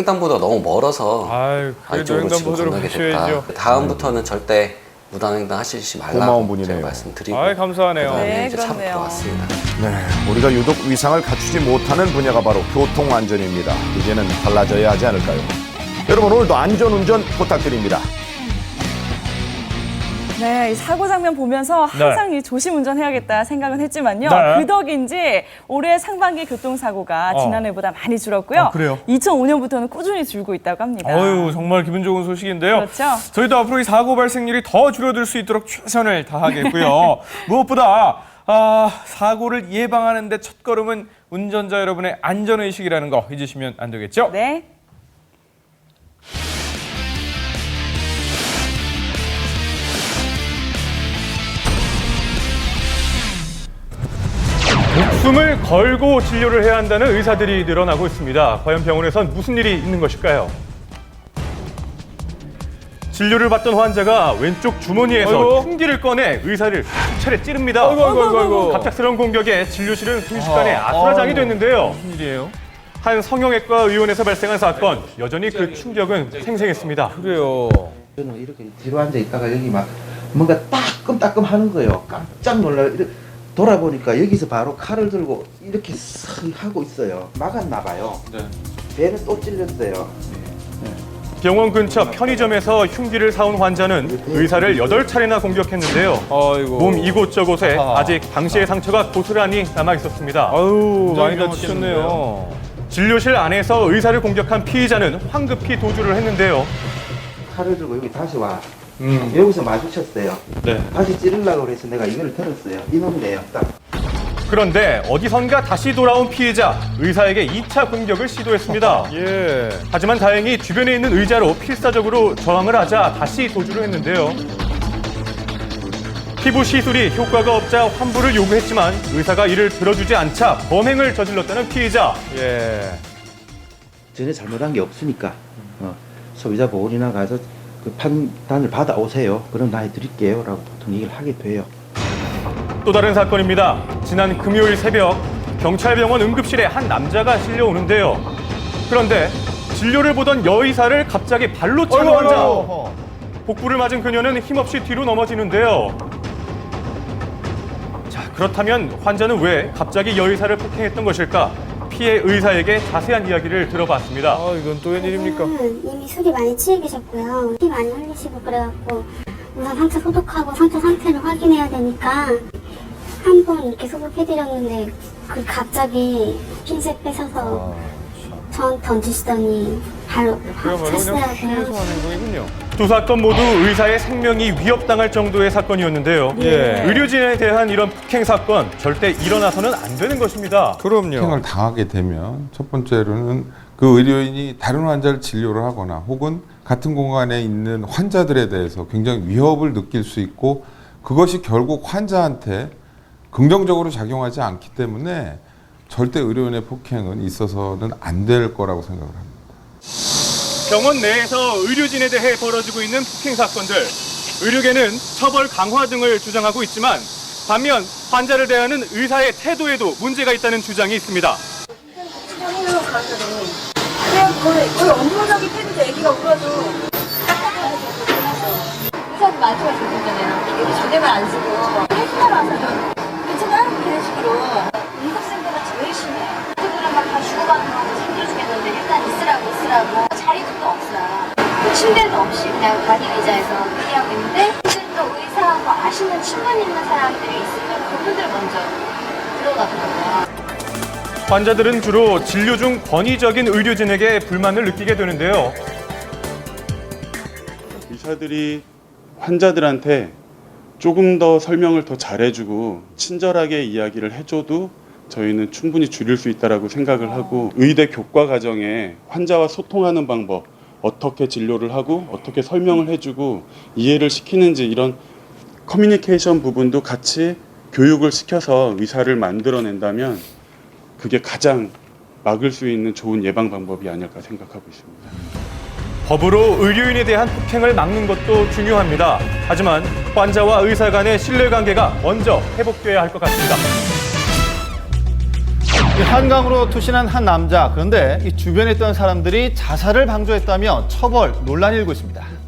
횡단보도가 너무 멀어서 그래도 안쪽으로 지금 횡단보도로 건너게 가셔야죠. 됐다. 다음부터는 절대 무단횡단 하시지 말라고 고마운 분이네요. 제가 말씀드리고 감사하네요. 그다음에 네, 이제 차로 그렇네요. 들어왔습니다. 네, 우리가 유독 위상을 갖추지 못하는 분야가 바로 교통안전입니다. 이제는 달라져야 하지 않을까요? 여러분, 오늘도 안전운전 부탁드립니다. 네, 이 사고 장면 보면서 항상 이 조심 운전해야겠다 생각은 했지만요. 그 덕인지 올해 상반기 교통사고가 지난해보다 많이 줄었고요. 그래요? 2005년부터는 꾸준히 줄고 있다고 합니다. 정말 기분 좋은 소식인데요. 그렇죠. 저희도 앞으로 이 사고 발생률이 더 줄어들 수 있도록 최선을 다하겠고요. 무엇보다 사고를 예방하는 데 첫걸음은 운전자 여러분의 안전의식이라는 거 잊으시면 안 되겠죠? 네. 목숨을 걸고 진료를 해야 한다는 의사들이 늘어나고 있습니다. 과연 병원에선 무슨 일이 있는 것일까요? 진료를 받던 환자가 왼쪽 주머니에서 흉기를 꺼내 의사를 수차례 찌릅니다. 갑작스러운 공격에 진료실은 순식간에 아수라장이 됐는데요. 무슨 일이에요? 한 성형외과 의원에서 발생한 사건, 여전히 그 충격은 생생했습니다. 그래요. 저는 이렇게 뒤로 앉아 있다가 여기 막 뭔가 따끔따끔 하는 거예요. 깜짝 놀라요. 이렇게 돌아보니까 여기서 바로 칼을 들고 이렇게 하고 있어요. 막았나 봐요. 배는 또 찔렸어요. 병원 근처 편의점에서 흉기를 사온 환자는 의사를 8차례나 공격했는데요. 몸 이곳저곳에 아직 당시의 상처가 고스란히 남아 있었습니다. 많이 다치셨네요. 진료실 안에서 의사를 공격한 피의자는 황급히 도주를 했는데요. 칼을 들고 여기 다시 와. 여기서 마주쳤어요. 다시 찌르려고 그래서 내가 이걸 들었어요. 이놈이래요. 딱. 그런데 어디선가 다시 돌아온 피해자, 의사에게 2차 공격을 시도했습니다. 하지만 다행히 주변에 있는 의자로 필사적으로 저항을 하자 다시 도주를 했는데요. 피부 시술이 효과가 없자 환부를 요구했지만 의사가 이를 들어주지 않자 범행을 저질렀다는 피해자. 전혀 잘못한 게 없으니까 소비자 보호원이나 가서 그 판단을 받아오세요. 그럼 나 해드릴게요. 라고 보통 얘기를 하게 돼요. 또 다른 사건입니다. 지난 금요일 새벽 경찰병원 응급실에 한 남자가 실려오는데요. 그런데 진료를 보던 여의사를 갑자기 발로 차는 환자. 복부를 맞은 그녀는 힘없이 뒤로 넘어지는데요. 자, 그렇다면 환자는 왜 갑자기 여의사를 폭행했던 것일까? 피해 의사에게 자세한 이야기를 들어봤습니다. 이건 또 웬일입니까? 이미 술이 많이 취해 계셨고요. 피 많이 흘리시고 그래갖고 우선 상처 소독하고 상처 상태를 확인해야 되니까 한 번 이렇게 소독해드렸는데 그 갑자기 핀셋 빼셔서 전 던지시더니 발로 확 찼어요. 두 사건 모두 의사의 생명이 위협당할 정도의 사건이었는데요. 의료진에 대한 이런 폭행 사건 절대 일어나서는 안 되는 것입니다. 폭행을 당하게 되면 첫 번째로는 그 의료인이 다른 환자를 진료를 하거나 혹은 같은 공간에 있는 환자들에 대해서 굉장히 위협을 느낄 수 있고 그것이 결국 환자한테 긍정적으로 작용하지 않기 때문에 절대 의료인의 폭행은 있어서는 안 될 거라고 생각을 합니다. 병원 내에서 의료진에 대해 벌어지고 있는 폭행 사건들, 의료계는 처벌 강화 등을 주장하고 있지만 반면 환자를 대하는 의사의 태도에도 문제가 있다는 주장이 있습니다. 그냥 거의 업무적인 태도도 애기가 울어도 의사도 마주가 좋잖아요. 여기 존댓말 안 쓰고 헬스장 와서도 괜찮아? 이런 식으로 응급생들은 제일 심해. 그들은 막 다 주고받는 거 챙겨주겠는데 일단 있으라고 자리도 또 없어요. 침대도 없이 그냥 간이 의자에서 얘기하고 있는데 또 의사하고 아시는 친분 있는 사람들이 있으면 그분들 먼저 들어가더라고요. 환자들은 주로 진료 중 권위적인 의료진에게 불만을 느끼게 되는데요. 의사들이 환자들한테 조금 더 설명을 더 잘해주고 친절하게 이야기를 해줘도 저희는 충분히 줄일 수 있다고 생각을 하고 의대 교과 과정에 환자와 소통하는 방법, 어떻게 진료를 하고 어떻게 설명을 해주고 이해를 시키는지 이런 커뮤니케이션 부분도 같이 교육을 시켜서 의사를 만들어낸다면 그게 가장 막을 수 있는 좋은 예방 방법이 아닐까 생각하고 있습니다. 법으로 의료인에 대한 폭행을 막는 것도 중요합니다. 하지만 환자와 의사 간의 신뢰관계가 먼저 회복돼야 할 것 같습니다. 한강으로 투신한 한 남자. 그런데 이 주변에 있던 사람들이 자살을 방조했다며 처벌 논란이 일고 있습니다.